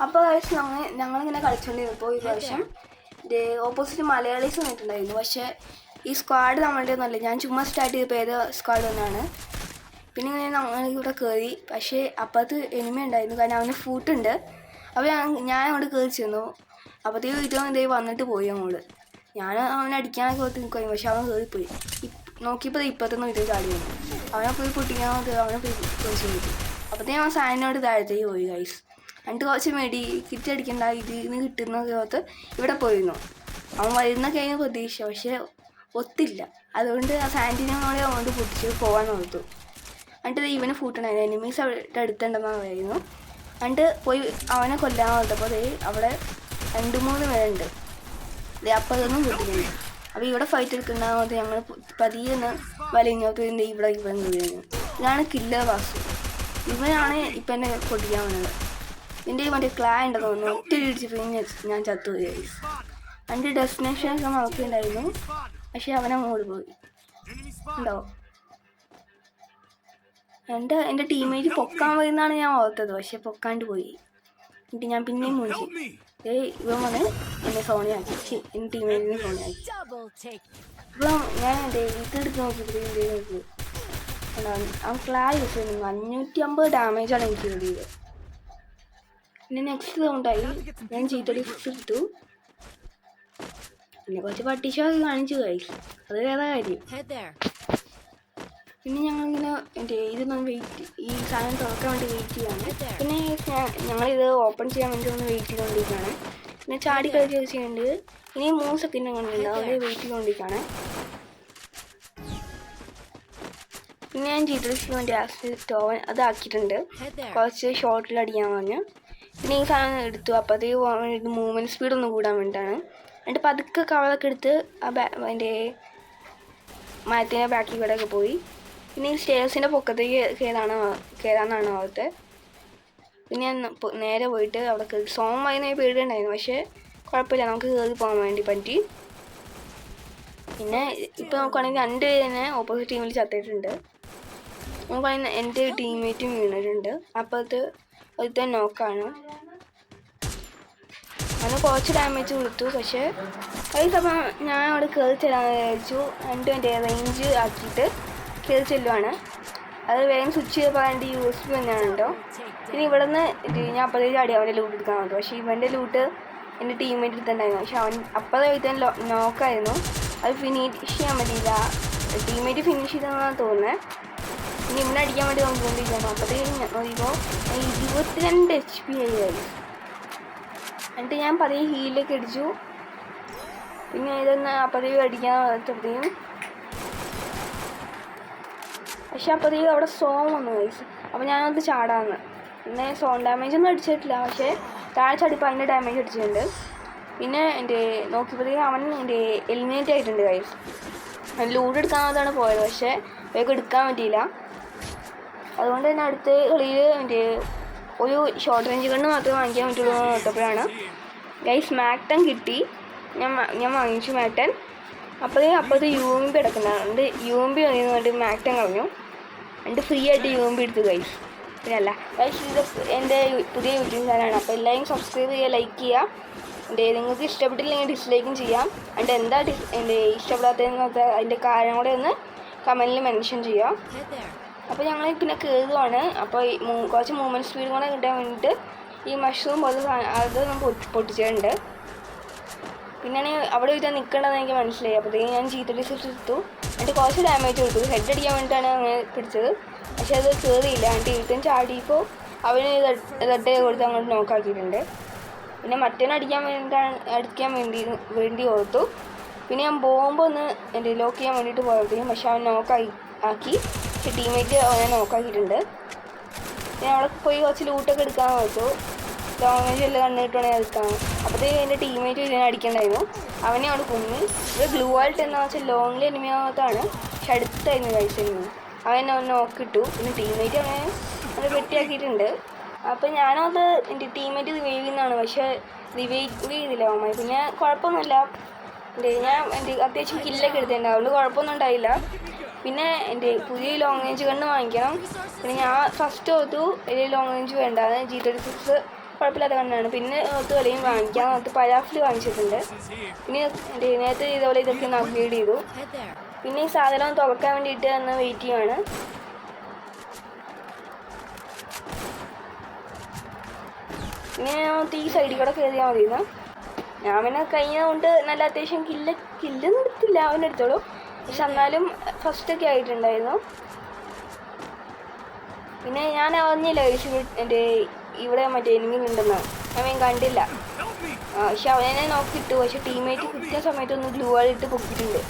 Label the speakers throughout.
Speaker 1: അപ്പോൾ ഞങ്ങളിങ്ങനെ കളിച്ചുകൊണ്ടിരുന്നപ്പോൾ ഈ പ്രാവശ്യം ഓപ്പോസിറ്റ് മലയാളീസ് വന്നിട്ടുണ്ടായിരുന്നു. പക്ഷേ ഈ സ്ക്വാഡ് നമ്മളുടെ ഒന്നല്ല, ഞാൻ ചുമ്മാ സ്റ്റാർട്ട് ചെയ്തപ്പോൾ ഏത് സ്ക്വാഡ് ഒന്നാണ്. പിന്നെ ഇങ്ങനെ ഞങ്ങളിവിടെ കയറി. പക്ഷേ അപ്പുറത്ത് എനിമി ഉണ്ടായിരുന്നു, കാരണം അവന് ഫൂട്ടുണ്ട്. അപ്പോൾ ഞാൻ അങ്ങോട്ട് കയറി ചെന്നു. അപ്പോഴത്തേക്കും ഇതേ വന്നിട്ട് പോയി അങ്ങോട്ട്. ഞാൻ അവനെ അടിക്കാനൊക്കെ ഓർത്ത് നിൽക്കുമായിരുന്നു, പക്ഷെ അവൻ കയറിപ്പോയി. നോക്കിയപ്പോൾ ഇപ്പത്തൊന്നും ഇത് ചാടി വന്നു. അവനെ പോയി പൊട്ടിക്കാൻ അവനെ പോയി ചോദിച്ചു. അപ്പോഴത്തേക്കും അവൻ സാധനോട് താഴത്തേക്ക് പോയി ഗൈസ്. എന്നിട്ട് കുറച്ച് കിറ്റ് അടിക്കണ്ട, ഇതിൽ നിന്ന് കിട്ടുന്ന ഓർത്ത് ഇവിടെ പോയിരുന്നു. അവൻ വരുന്ന കഴിഞ്ഞ പ്രതീക്ഷ, പക്ഷേ ഒത്തില്ല. അതുകൊണ്ട് ആ സാൻറ്റിനോടെ അങ്ങോട്ട് പൊട്ടിച്ച് പോകാൻ ഓർത്തു. എന്നിട്ട് ഇവന് ഫൂട്ടുണ്ടായിരുന്നു, എനിമീസ് അവിടെ അടുത്തുണ്ടെന്നാണ് പറയുന്നു. എന്നിട്ട് പോയി അവനെ കൊല്ലാൻ ഓർത്തപ്പോൾ അവിടെ 2-3 പേരുണ്ട്. അപ്പതൊന്നും പൊട്ടിക്കുന്നു. അപ്പോൾ ഇവിടെ ഫൈറ്റ് എടുക്കുന്നുണ്ടാകുമ്പോൾ ഞങ്ങൾ പതിയെ ഒന്ന് വലിഞ്ഞോട്ട് ഇവിടെ വീഴുന്നു. ഇതാണ് കില്ലർ വാസു. ഇവനാണ് ഇപ്പം എന്നെ പൊട്ടിക്കാൻ വന്നത്. എൻ്റെ മറ്റേ ക്ലാ ഉണ്ടെന്ന് തോന്നുന്നു. ഒറ്റ ഇടിച്ചപ്പോൾ ഞാൻ ചത്തുപോയി ഗൈസ്. എൻ്റെ ഡെസ്റ്റിനേഷനൊക്കെ നോക്കിയിട്ടുണ്ടായിരുന്നു, പക്ഷെ അവനെ അങ്ങോട്ട് പോയി ഉണ്ടോ. എൻ്റെ ടീമേറ്റ് പൊക്കാൻ വരുന്നതാണ് ഞാൻ ഓർത്തത്, പക്ഷെ പൊക്കാണ്ട് പോയി. എന്നിട്ട് ഞാൻ പിന്നെയും മുറിച്ചു. ഇവൻ വന്ന് എന്നെ സോണിയാക്കി, എൻ്റെ ടീമേറ്റിനെ സോണിയാക്കി. അപ്പം ഞാൻ ഇതെടുത്ത് നോക്കിയപ്പോൾ അവൻ ക്ലാ യൂസ് ചെയ്യുന്നു. 550 ഡാമേജാണ് എനിക്ക് കിട്ടിയത്. പിന്നെ നെക്സ്റ്റ് റൗണ്ടായി ഞാൻ G36 എടുത്തു. പിന്നെ കുറച്ച് പട്ടിഷൊക്കെ കാണിച്ചു കഴിച്ചു, അത് വേറെ കാര്യം. പിന്നെ ഞങ്ങളിങ്ങനെ ഇതൊന്ന് ഈ സാധനം തുറക്കാൻ വേണ്ടി വെയിറ്റ് ചെയ്യാണ്. പിന്നെ ഞങ്ങളിത് ഓപ്പൺ ചെയ്യാൻ വേണ്ടി ഒന്ന് വെയിറ്റ് ചെയ്തുകൊണ്ടിരിക്കുകയാണ്. പിന്നെ ചാടി കളിച്ച് ചെയ്യുന്നുണ്ട്. ഇനി 3 സെക്കൻഡ് കണ്ടിട്ടുണ്ട്, അവിടെ വെയിറ്റ് ചെയ്തുകൊണ്ടിരിക്കുകയാണ്. പിന്നെ ഞാൻ G36 വേണ്ടി സ്റ്റോവൻ അതാക്കിയിട്ടുണ്ട്, കുറച്ച് ഷോർട്ടിൽ അടിക്കാൻ പറഞ്ഞു. പിന്നെ ഈ സാധനം എടുത്തു. അപ്പോഴത്തേക്ക് മൂവ്മെൻറ്റ് സ്പീഡ് ഒന്ന് കൂടാൻ വേണ്ടിയിട്ടാണ്. എന്നിട്ട് പതുക്കെ കവറൊക്കെ എടുത്ത് അതിൻ്റെ മരത്തിൻ്റെ ബാക്കിൽ കൂടെയൊക്കെ പോയി. പിന്നെ ഈ സ്റ്റേഴ്സിൻ്റെ പൊക്കത്തേക്ക് കയറാനാണ് അവിടുത്തെ. പിന്നെ ഞാൻ നേരെ പോയിട്ട് അവിടെ കയറി. സോൺ വായുന്ന പേടിയുണ്ടായിരുന്നു, പക്ഷേ കുഴപ്പമില്ല, നമുക്ക് കയറി പോകാൻ വേണ്ടി പറ്റി. പിന്നെ ഇപ്പോൾ നോക്കുകയാണെങ്കിൽ 2 പേര് ഓപ്പോസിറ്റ് ടീമിൽ ചത്തിട്ടുണ്ട്. നോക്കുകയാണെങ്കിൽ എൻ്റെ ടീംമേറ്റും വീണിട്ടുണ്ട്. അപ്പോഴത്തെ ഒരുത്തൻ നോക്കാണ്. അവന് കുറച്ച് ഡാമേജ് കൊടുത്തു. പക്ഷേ അപ്പം ഞാൻ അവിടെ കയറി ചെല്ലാന്ന് വിചാരിച്ചു. 2 റേഞ്ച് ആക്കിയിട്ട് കയറി ചെല്ലുവാണ്. അത് വേഗം സ്വിച്ച് ചെയ്ത് പറയേണ്ട USB തന്നെയാണ് കേട്ടോ. ഇനി ഇവിടെ നിന്ന് ഞാൻ അപ്പോഴത്തേക്ക് ചാടി അവൻ്റെ ലൂട്ട് എടുക്കാൻ പറ്റും. പക്ഷേ ഇവൻ്റെ ലൂട്ട് എൻ്റെ ടീമേറ്റ് എടുത്തിട്ടുണ്ടായിരുന്നു. പക്ഷെ അവൻ അപ്പോഴത്തെ നോക്കായിരുന്നു. അത് ഫിനിഷ് ചെയ്യാൻ പറ്റിയില്ല, ടീമേറ്റ് ഫിനിഷ് ചെയ്തെന്നാണ് തോന്നുന്നത്. ഇനി ഇവിടെ അടിക്കാൻ വേണ്ടി നോക്കിക്കൊണ്ടിരിക്കുകയാണ്. അപ്പോഴത്തേക്കും നോക്കിയപ്പോൾ 22 HP ആയിരുന്നു. എന്നിട്ട് ഞാൻ പതിയെ ഹീലൊക്കെ അടിച്ചു. പിന്നെ ഇതൊന്ന് അപ്പോഴത്തേക്കും അടിക്കാൻ പറ്റത്തേക്കും, പക്ഷെ അപ്പോഴത്തേക്കും അവിടെ സോൺ വന്നു ഗൈസ്. അപ്പോൾ ഞാനത് ചാടാന്ന്. പിന്നെ സോൺ ഡാമേജ് ഒന്നും അടിച്ചിട്ടില്ല, പക്ഷേ താഴെ ചാടിപ്പോൾ അതിൻ്റെ ഡാമേജ് അടിച്ചിട്ടുണ്ട്. പിന്നെ നോക്കിയപ്പോഴത്തേക്കും അവൻ എലിമിനേറ്റ് ആയിട്ടുണ്ട് ഗൈസ്. ലൂഡ് എടുക്കാനാണ് പോയത്, പക്ഷേ വേഗം എടുക്കാൻ പറ്റിയില്ല. അതുകൊണ്ട് തന്നെ അടുത്ത കളിയിൽ ഒരു ഷോർട്ട് റേഞ്ച് ഗണ്ണ് മാത്രമേ വാങ്ങിക്കാൻ പറ്റുള്ളൂ എന്ന് നോക്കിയപ്പോഴാണ് ഗൈസ് മാക്ടൺ കിട്ടി. ഞാൻ വാങ്ങിച്ചു മാക്ടൺ. അപ്പോഴത്തെ UMP കിടക്കുന്നുണ്ട്. UMP വാങ്ങിയിട്ട് മാക്ടൺ കളഞ്ഞു. എന്നിട്ട് ഫ്രീ ആയിട്ട് UMP എടുത്തു ഗൈസ്. പിന്നെ അല്ല ഗൈസ്, ഇത് എൻ്റെ പുതിയ യൂട്യൂബ് ചാനലാണ്. അപ്പോൾ എല്ലാവരും സബ്സ്ക്രൈബ് ചെയ്യുക, ലൈക്ക് ചെയ്യുക. നിങ്ങൾക്ക് ഇഷ്ടപ്പെട്ടില്ലെങ്കിൽ ഡിസ്ലൈക്കും ചെയ്യാം. എന്നിട്ട് എന്താ ഇഷ്ടപ്പെടാത്തതെന്ന് വെച്ചാൽ അതിൻ്റെ കാര്യം കൂടെ ഒന്ന് കമൻറ്റിൽ മെൻഷൻ ചെയ്യാം. അപ്പോൾ ഞങ്ങൾ പിന്നെ കയറുവാണ്. അപ്പോൾ കുറച്ച് മൂവ്മെൻറ്റ് സ്പീഡ് കൂടെ കിട്ടാൻ വേണ്ടിയിട്ട് ഈ മഷ്റൂം പോലെ അതൊന്നും പൊട്ടിച്ചിട്ടുണ്ട്. പിന്നെയാണ് അവിടെ വെച്ചാൽ നിൽക്കേണ്ടതെന്ന് എനിക്ക് മനസ്സിലായി. അപ്പോഴത്തേക്കും ഞാൻ G36 എടുത്തു. എന്നിട്ട് കുറച്ച് ഡാമേജ് കൊടുത്തു. ഹെഡ് അടിക്കാൻ വേണ്ടിയിട്ടാണ് അങ്ങനെ പിടിച്ചത്, പക്ഷേ അത് കയറിയില്ല. എന്നിട്ട് ഇരുത്തൻ ചാടിയപ്പോൾ അവന് റെഡ് കൊടുത്ത് അങ്ങോട്ട് നോക്കാക്കിയിട്ടുണ്ട്. പിന്നെ മറ്റേനെ അടിക്കാൻ വേണ്ടി ഓർത്തു. പിന്നെ ഞാൻ ബോംബ് ഒന്ന് ലോക്ക് ചെയ്യാൻ വേണ്ടിയിട്ട് പോയപ്പോഴത്തേക്കും പക്ഷെ അവൻ ആക്കി. പക്ഷെ ടീമേറ്റ് അവനെ നോക്കാക്കിയിട്ടുണ്ട്. ഞാൻ അവിടെ പോയി കുറച്ച് ലൂട്ടൊക്കെ എടുക്കാൻ ഓർത്തു. ലോങ് റേഞ്ച് എല്ലാം കണ്ടിട്ടുണ്ടെങ്കിൽ എടുക്കാം. അപ്പോഴത്തേക്കും എൻ്റെ ടീമേറ്റ് ഇതിനെ അടിക്കണ്ടായിരുന്നു. അവനെ അവിടെ കൊന്ന്. ഇത് ഗ്ലൂ ആൾട്ട് എന്താ വെച്ചാൽ ലോങ്ങിൽ എനിമിയാകത്താണ്, പക്ഷെ അടുത്തായിരുന്നു കഴിച്ചിരുന്നു. അവനെ നോക്കിട്ടു. പിന്നെ ടീമേറ്റ് അവനെ വെട്ടിയാക്കിയിട്ടുണ്ട്. അപ്പോൾ ഞാനത് എൻ്റെ ടീമേറ്റ് റിവൈവ് ചെയ്യുന്നതാണ്, പക്ഷേ റിവൈവ് ചെയ്തില്ല അവന്മാർ. പിന്നെ കുഴപ്പമൊന്നുമില്ല, ഞാൻ അത്യാവശ്യം കില്ലൊക്കെ എടുത്തിട്ടുണ്ട്, അതുകൊണ്ട് കുഴപ്പമൊന്നും ഉണ്ടായില്ല. പിന്നെ എൻ്റെ പുതിയ ലോങ് റേഞ്ച് ഗണ്ണ് വാങ്ങിക്കണം. പിന്നെ ഞാൻ ഫസ്റ്റ് ഓർത്തു വലിയ ലോങ് റേഞ്ച് വേണ്ടാന്ന്, G36 കുഴപ്പമില്ലാത്ത കണ്ണാണ്. പിന്നെ ഓർത്ത് കളിയും വാങ്ങിക്കാൻ ഓർത്ത് പരാഫിൽ വാങ്ങിച്ചിട്ടുണ്ട്. പിന്നെ നേരത്തെ ഇതേപോലെ ഇതൊക്കെ ഒന്ന് അപ്ഗ്രേഡ് ചെയ്തു. പിന്നെ ഈ സാധനം തുറക്കാൻ വേണ്ടിയിട്ട് ഒന്ന് വെയിറ്റ് ചെയ്യുവാണ്. പിന്നെ ഈ സൈഡിൽ കൂടെ കയറിയാൽ മതിയെന്ന്. ഞാൻ പിന്നെ കഴിഞ്ഞതുകൊണ്ട് നല്ല അത്യാവശ്യം കില്ലൊന്നും എടുത്തില്ല, അവനെടുത്തോളൂ. പക്ഷെ എന്നാലും ഫസ്റ്റൊക്കെ ആയിട്ടുണ്ടായിരുന്നു. പിന്നെ ഞാൻ അറിഞ്ഞില്ല എൻ്റെ ഇവിടെ മറ്റേ എനിമി ഉണ്ടെന്ന് അവൻ കണ്ടില്ല. പക്ഷെ അവനെ നോക്കിയിട്ടു. പക്ഷെ ടീമേറ്റ് കൃത്യ സമയത്തൊന്ന് ഗ്ലൂ ആയിട്ട് പൊക്കിയിട്ടുണ്ട്.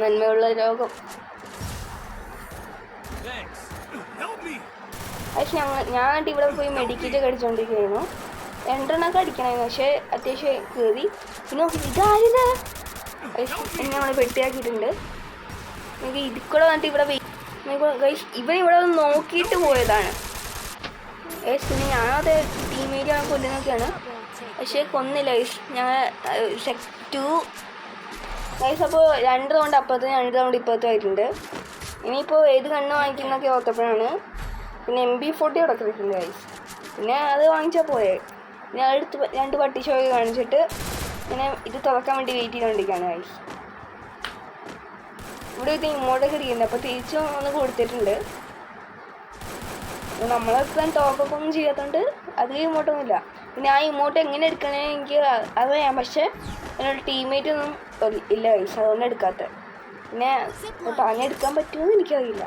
Speaker 1: നന്മയുള്ള രോഗം. പക്ഷെ ഞാൻ ഇവിടെ പോയി മെഡിക്കറ്റ് അടിച്ചുകൊണ്ടിരിക്കുകയായിരുന്നു. 2 എണ്ണമൊക്കെ അടിക്കണമായിരുന്നു. പക്ഷേ അത്യാവശ്യം കയറി. പിന്നെ ഇതായത് എന്നെ നമ്മൾ പെട്ടിയാക്കിയിട്ടുണ്ട്. എനിക്ക് ഇതിൽ കൂടെ വന്നിട്ട് ഇവിടെ ഇവൻ ഇവിടെ നോക്കിയിട്ട് പോയതാണ്. പിന്നെ ഞാനത് ടീമേറ്റാണ് കൊല്ലുന്നൊക്കെയാണ്, പക്ഷേ കൊന്നില്ല. ഞങ്ങൾ 2 അപ്പോൾ 2 റൗണ്ട് അപ്പുറത്തും 2 റൗണ്ട് ഇപ്പുറത്തും ആയിട്ടുണ്ട്. ഇനിയിപ്പോൾ ഏത് കണ്ണ് വാങ്ങിക്കുന്നൊക്കെ ഓർത്തപ്പോഴാണ് പിന്നെ MP40 അവിടെ കിട്ടിയിട്ടുണ്ട് ഗൈസ്. പിന്നെ അത് വാങ്ങിച്ചാൽ പോയേ. പിന്നെ അടുത്ത് 2 പട്ടി ഷോയൊക്കെ കാണിച്ചിട്ട് പിന്നെ ഇത് തുറക്കാൻ വേണ്ടി വെയിറ്റ് ചെയ്തുകൊണ്ടിരിക്കുകയാണ് ഗൈസ്. ഇവിടെ ഇത് ഇങ്ങോട്ടൊക്കെ ഇരിക്കുന്നുണ്ട്. അപ്പോൾ തിരിച്ചും ഒന്ന് കൊടുത്തിട്ടുണ്ട്. നമ്മളൊക്കെ ടോപ്പൊക്കെ ഒന്നും ചെയ്യാത്തതുകൊണ്ട് അധികം ഇമോട്ടൊന്നുമില്ല. പിന്നെ ആ ഇമോട്ട് എങ്ങനെ എടുക്കണേ എനിക്ക് അറിയാം, പക്ഷേ എന്നോട് ടീമേറ്റ് ഒന്നും ഇല്ല ഗൈസ്, അതുകൊണ്ട് എടുക്കാത്ത. പിന്നെ പറഞ്ഞെടുക്കാൻ പറ്റുമെന്ന് എനിക്കറിയില്ല.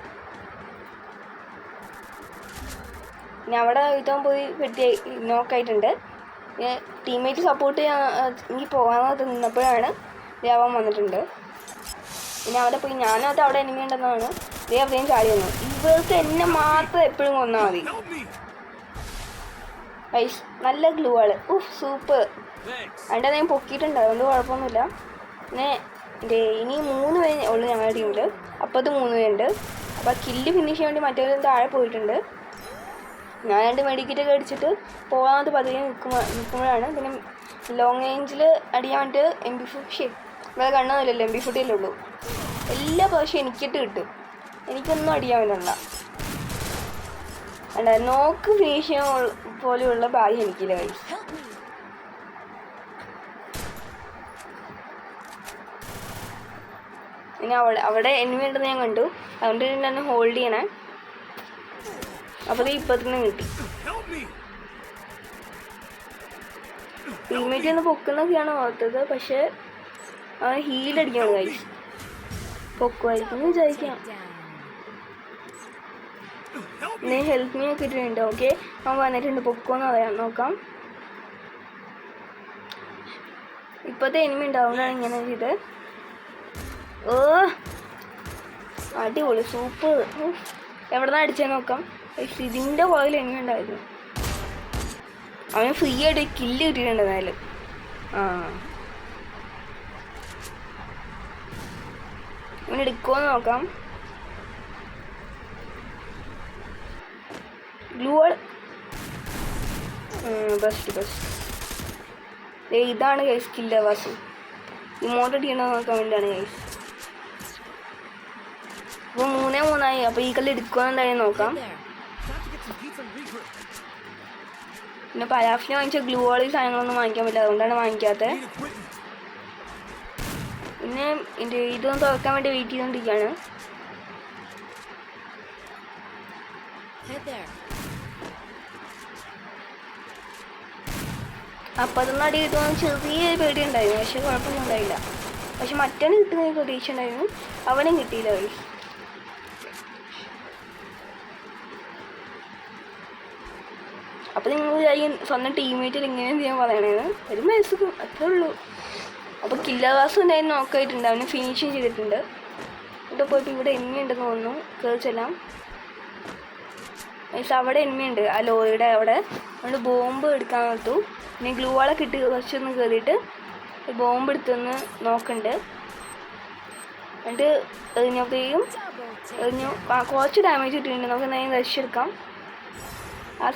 Speaker 1: പിന്നെ അവിടെ ഇതാൻ പോയി പെട്ടി നോക്കായിട്ടുണ്ട്. പിന്നെ ടീമേറ്റ് സപ്പോർട്ട് ചെയ്യാൻ എനിക്ക് പോകാൻ നിന്നപ്പോഴാണ് ദേവൻ വന്നിട്ടുണ്ട്. പിന്നെ അവിടെ പോയി ഞാനത് അവിടെ എനിമി ഉണ്ടെന്നാണ് അവിടെയും ചാടി വന്നു. ഇവർക്ക് എന്നെ മാത്രം എപ്പോഴും കൊന്നാൽ മതി. ഐസ് നല്ല ഗ്ലൂ ആള്. സൂപ്പർ. അതിൻ്റെ ഞാൻ പൊക്കിയിട്ടുണ്ട്, അതുകൊണ്ട് കുഴപ്പമൊന്നുമില്ല. പിന്നെ ഇനി 3 പേര് ഉള്ളു ഞങ്ങളുടെ ടീമിൽ. അപ്പുറത്ത് 3 പേരുണ്ട്. അപ്പോൾ കില്ല് ഫിനിഷ് ചെയ്യാൻ വേണ്ടി മറ്റൊരു താഴെ പോയിട്ടുണ്ട്. ഞാൻ 2 മെഡിക്കറ്റൊക്കെ അടിച്ചിട്ട് പോകാത്ത പതിയെ നിൽക്കുമ്പോഴാണ് പിന്നെ ലോങ് റേഞ്ചിൽ അടിയാൻ വേണ്ടിയിട്ട് MP40 വേറെ കണ്ണൊന്നുമില്ലല്ലോ, MP40 അല്ലേ ഉള്ളൂ. എല്ലാ പ്രാവശ്യം എനിക്കിട്ട് കിട്ടും. എനിക്കൊന്നും അടിയാൻ പറ്റില്ല. അല്ല നോക്ക് ഫിനിഷ് ചെയ്യാൻ പോലെയുള്ള ഭാഗ്യം എനിക്കില്ല ഗൈസ്. പിന്നെ അവിടെ എനിമി ഉണ്ടെന്ന് ഞാൻ കണ്ടു, അതുകൊണ്ട് തന്നെ ഹോൾഡ് ചെയ്യണേ. അപ്പോൾ ഇപ്പത്തിന് കിട്ടി. ടീമേറ്റ് ഒന്ന് പൊക്കുന്നൊക്കെയാണ് ഓർത്തത്, പക്ഷേ അവൻ ഹീലടിക്കണം ഗൈസ്. പൊക്കുമായിരിക്കും വിചാരിക്കാം. പിന്നെ ഹെൽപ്പ് മീ ഒക്കെ ഇട്ടിട്ടുണ്ട്. ഓക്കെ, അവൻ വന്നിട്ടുണ്ട്. പൊക്കോന്ന് പറയാം, നോക്കാം. ഇപ്പോഴത്തെ എനിമി ഉണ്ടാവുന്നതാണ് ഇങ്ങനെ ചെയ്ത്. അടിപൊളി, സൂപ്പർ. എവിടെ നിന്ന് അടിച്ചാൽ നോക്കാം. ഇതിൻ്റെ പുറകിൽ എനിമി ഉണ്ടായിരുന്നു. അവന് ഫ്രീ ആയിട്ട് കില്ല് കിട്ടിയിട്ടുണ്ട്. എന്നാലും ഇവന് എടുക്കുമെന്ന് നോക്കാം. Glue best. ഇതാണ് ഗൈസ് കില്ല വാസു. ഇമോട്ട് ചെയ്യണമെന്ന് നോക്കാൻ വേണ്ടിയാണ് ഗൈസ്. അപ്പോൾ 3-3 അപ്പോൾ ഈ കളി എടുക്കുമെന്നുണ്ടായി നോക്കാം. പിന്നെ പരാഫിനെ വാങ്ങിച്ച ഗ്ലൂ ഈ സാധനങ്ങളൊന്നും വാങ്ങിക്കാൻ പറ്റില്ല, അതുകൊണ്ടാണ് വാങ്ങിക്കാത്തത്. പിന്നെ ഇതൊന്ന് തുറക്കാൻ വേണ്ടി വെയിറ്റ് ചെയ്തുകൊണ്ടിരിക്കുകയാണ്. അപ്പം അതൊന്നും അടി കിട്ടുമെന്ന് ചെറിയൊരു പേടി ഉണ്ടായിരുന്നു, പക്ഷെ കുഴപ്പമൊന്നും ഉണ്ടായില്ല. പക്ഷെ മറ്റവന് കിട്ടുന്ന പ്രതീക്ഷ ഉണ്ടായിരുന്നു, അവനും കിട്ടിയില്ല ഗൈസ്. അപ്പോൾ നിങ്ങൾ വിചാരിക്കും സ്വന്തം ടീമേറ്റിൽ ഇങ്ങനെ ചെയ്യാൻ പറയണേന്ന്. ഒരു മനസ്സും അത്രേ ഉള്ളൂ. അപ്പോൾ കില്ലർ വാസും ഉണ്ടായിരുന്നു, നോക്കായിട്ടുണ്ട്. അവന് ഫിനിഷിങ് ചെയ്തിട്ടുണ്ട്. ഇവിടെ പോയിട്ട് ഇവിടെ എനിമി ഉണ്ടെന്ന് തോന്നുന്നു. കയറിച്ചെല്ലാം അവിടെ എനിമി ഉണ്ട്, ആ ലോറിയുടെ അവിടെ. അതുകൊണ്ട് ബോംബ് എടുക്കാൻ ഓർത്തു. പിന്നെ ഗ്ലൂ വാളൊക്കെ ഇട്ട് കുറച്ചൊന്ന് കയറിയിട്ട് ബോംബ് എടുത്തൊന്ന് നോക്കുന്നുണ്ട്. എന്നിട്ട് എറിഞ്ഞപ്പോഴേക്കും കുറച്ച് ഡാമേജ് കിട്ടിയിട്ടുണ്ട്. നമുക്ക് എന്തെങ്കിലും റഷ് എടുക്കാം. ആ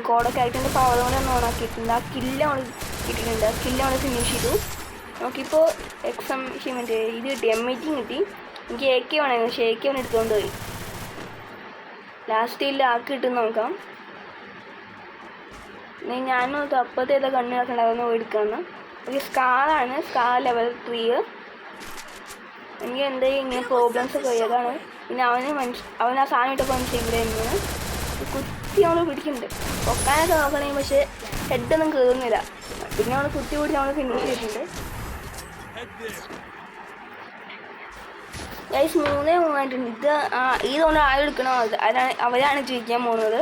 Speaker 1: കോഡൊക്കെ ആയിട്ടുണ്ട്. പവർ കൊണ്ട് ഒന്ന് ഓണാക്കിയിട്ടുണ്ട്. ആ കില്ല് നമ്മൾ കിട്ടിയിട്ടുണ്ട്. ആ കില്ല് നമ്മൾ ഫിനിഷ് ചെയ്തു. നമുക്കിപ്പോൾ മറ്റേ ഇത് കിട്ടി, M18 കിട്ടി. എനിക്ക് AK വേണമായിരുന്നു, പക്ഷേ AK അവൻ എടുത്തുകൊണ്ട് പോയി. ലാസ്റ്റ് ഇല്ല ആക്കി കിട്ടുമെന്ന് നോക്കാം. ഞാനും അപ്പുറത്തേതാ കണ്ണുകളൊക്കെ ഉണ്ടാകുന്ന എടുക്കാമെന്ന്. ഒരു സ്കാറാണ്, സ്കാർ ലെവൽ 3. എനിക്ക് എന്തെങ്കിലും ഇങ്ങനെ പ്രോബ്ലംസ് ഒക്കെ അതാണ്. പിന്നെ അവൻ ആ സാധനം ഇട്ടപ്പോൾ ഇവിടെ ഇങ്ങനെ കുത്തി നമ്മൾ പിടിക്കുന്നുണ്ട്. പൊക്കാനൊക്കെ നോക്കണേ, പക്ഷേ ഹെഡൊന്നും കയറുന്നില്ല. പിന്നെ നമ്മൾ കുത്തി പിടിച്ച് നമ്മൾ ഫിനിഷ് ചെയ്തിട്ടുണ്ട്. ഗൈസ് 3-3 ഇത് ഈ തോന്നുന്ന ആരെടുക്കണോ അവരാണ് ജയിക്കാൻ പോകുന്നത്.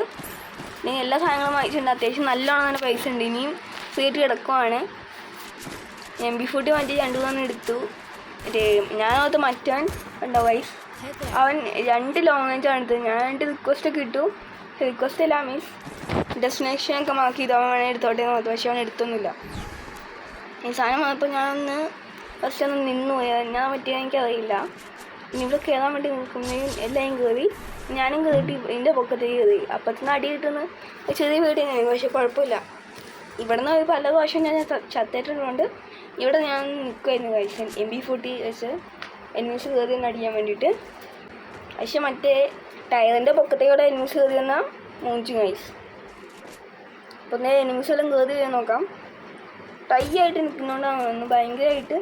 Speaker 1: ഇനി എല്ലാ സാധനങ്ങളും വാങ്ങിച്ചിട്ടുണ്ട്. അത്യാവശ്യം നല്ലോണം തന്നെ പൈസ ഉണ്ട്. ഇനിയും സീറ്റ് കിടക്കുവാണ്. MB40 മറ്റേ 2-3 എടുത്തു. ഞാനകത്ത് മറ്റവൻ ഉണ്ടോ ഗൈസ്, അവൻ 2 ലോങ് റേഞ്ചാണ് എടുത്തത്. ഞാൻ 2 റിക്വസ്റ്റൊക്കെ ഇട്ടു. റിക്വസ്റ്റ് ഇല്ല, മീൻസ് ഡെസ്റ്റിനേഷനൊക്കെ മാർക്ക് ചെയ്ത് അവൻ വേണേൽ എടുത്തോട്ടെ എന്ന് നോക്കും. പക്ഷെ അവൻ എടുത്തൊന്നുമില്ല. ഈ സാധനം വന്നപ്പോൾ ഞാനൊന്ന് ഫസ്റ്റ് ഒന്ന് നിന്നുപോയി. ഞാൻ പറ്റിയത് എനിക്കറിയില്ല. ഇനി ഇവിടെ കയറാൻ വേണ്ടി നിൽക്കുന്നതും എല്ലാവരും കയറി, ഞാനും കയറിയിട്ട് ഇതിൻ്റെ പൊക്കത്തേക്ക് കയറി. അപ്പത്തിന് അടി കിട്ടുന്ന ചെറിയ വീടിങ്ങനെ, പക്ഷെ കുഴപ്പമില്ല. ഇവിടെ നിന്ന് ഒരു പല പ്രാവശ്യം ഞാൻ ചത്തിട്ടുള്ളതുകൊണ്ട് ഇവിടെ ഞാൻ നിൽക്കുമായിരുന്നു കഴിച്ചാൽ MB40 വെച്ച് എനിമീസ് കയറി ഒന്ന് അടിക്കാൻ വേണ്ടിയിട്ട്. പക്ഷെ മറ്റേ ടയറിൻ്റെ പൊക്കത്തേക്കൂടെ എനിമീസ് കയറി വന്നാൽ മൂഞ്ചു കഴിച്ച്. അപ്പോൾ നേരെ എനിമീസ് എല്ലാം കയറി വരാൻ നോക്കാം. ടൈ ആയിട്ട് നിൽക്കുന്നതുകൊണ്ടാണ് ഭയങ്കരമായിട്ട്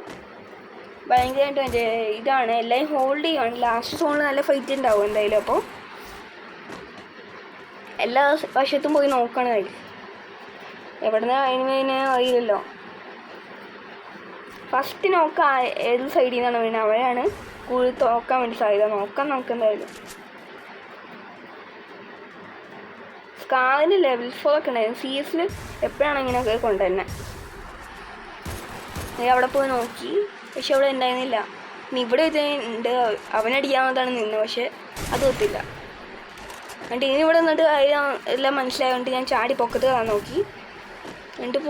Speaker 1: മറ്റേ ഇതാണ്, എല്ലാം ഹോൾഡ് ചെയ്യുകയാണ്. ലാസ്റ്റ് സോണിൽ നല്ല ഫൈറ്റ് ഉണ്ടാവും എന്തായാലും. അപ്പോൾ എല്ലാ വശത്തും പോയി നോക്കണം കഴിയും. എവിടുന്ന് എനിമേനെ അറിയില്ലല്ലോ. ഫസ്റ്റ് നോക്കാം ഏത് സൈഡിൽ നിന്നാണ് വീണത്, അവരാണ് കൂടുതൽ നോക്കാൻ വേണ്ടി സാധ്യത. നോക്കാം നമുക്ക് എന്തായാലും. സ്കാറിന് ലെവൽ 4 ഒക്കെ ഉണ്ടായിരുന്നു. CS എപ്പോഴാണ് ഇങ്ങനെയൊക്കെ കൊണ്ടുവരുന്നത്. അവിടെ പോയി നോക്കി, പക്ഷെ അവിടെ ഉണ്ടായിരുന്നില്ല. ഇനി ഇവിടെ ഉണ്ട്, അവനടിക്കാവുന്നതാണ് നിന്ന്, പക്ഷെ അത് ഒത്തില്ല. എന്നിട്ട് ഇനി ഇവിടെ നിന്നിട്ട് എല്ലാം മനസ്സിലായതുകൊണ്ട് ഞാൻ ചാടി പൊക്കത്ത് കാണാൻ നോക്കി. എന്നിട്ട്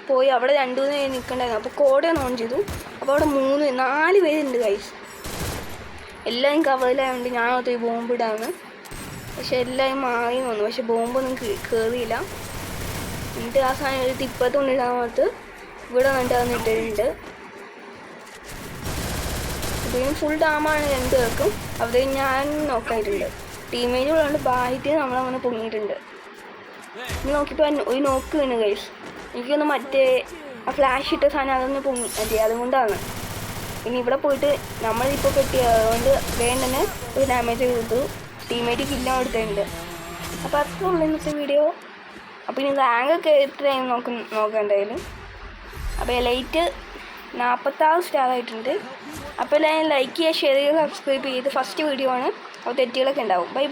Speaker 1: പോയി അവിടെ 2-3 പേര് നിൽക്കണ്ടായിരുന്നു. അപ്പോൾ കോഡ് ഒന്ന് ഓൺ ചെയ്തു. അപ്പോൾ അവിടെ 4 പേരുണ്ട് ഗൈസ്. എല്ലാവരും കവറിലായതുകൊണ്ട് ഞാനകത്ത് ബോംബ് ഇടാന്ന്. പക്ഷെ എല്ലാവരും മാറി വന്നു, പക്ഷെ ബോംബൊന്നും കയറിയില്ല. എന്നിട്ട് ആ സാധനം എടുത്ത് ഇപ്പുറത്ത് കൊണ്ടിടാമത്ത് ഇവിടെ വന്നിട്ടിട്ടുണ്ട്. ഇതിനും ഫുൾ ഡാമാണ് 2 പേർക്കും. അവിടെ ഞാൻ നോക്കായിട്ടുണ്ട്. ടീമേജ് ഉള്ളതുകൊണ്ട് ബാഹിറ്റ് നമ്മളങ്ങനെ പൊങ്ങിയിട്ടുണ്ട്. ഇനി നോക്കിയപ്പോൾ ഒരു നോക്ക് വീണ് ഗൈസ്. എനിക്കൊന്ന് മറ്റേ ആ ഫ്ലാഷ് ഇട്ട സാധനം അതൊന്ന് പൊങ്ങി അതെ, അതുകൊണ്ടാണ്. ഇനി ഇവിടെ പോയിട്ട് നമ്മളിപ്പോൾ അതുകൊണ്ട് വേഗം തന്നെ ഒരു ഡാമേജ് കൊടുത്തു. ടീമേറ്റ് കില്ലാൻ കൊടുത്തിട്ടുണ്ട്. അപ്പോൾ അത്ര ഉള്ളൂ ഇന്നത്തെ വീഡിയോ. അപ്പോൾ ഇനി റാങ്കൊക്കെ എത്രയും നോക്കണ്ടായാലും. അപ്പോൾ ലൈറ്റ് 46 സ്റ്റാർ ആയിട്ടുണ്ട്. അപ്പോൾ എല്ലാവരും ലൈക്ക് ചെയ്യുക, ഷെയർ ചെയ്യുക, സബ്സ്ക്രൈബ് ചെയ്ത്. ഫസ്റ്റ് വീഡിയോ ആണ്, അപ്പോൾ തെറ്റുകളൊക്കെ ഉണ്ടാവും. ബൈ.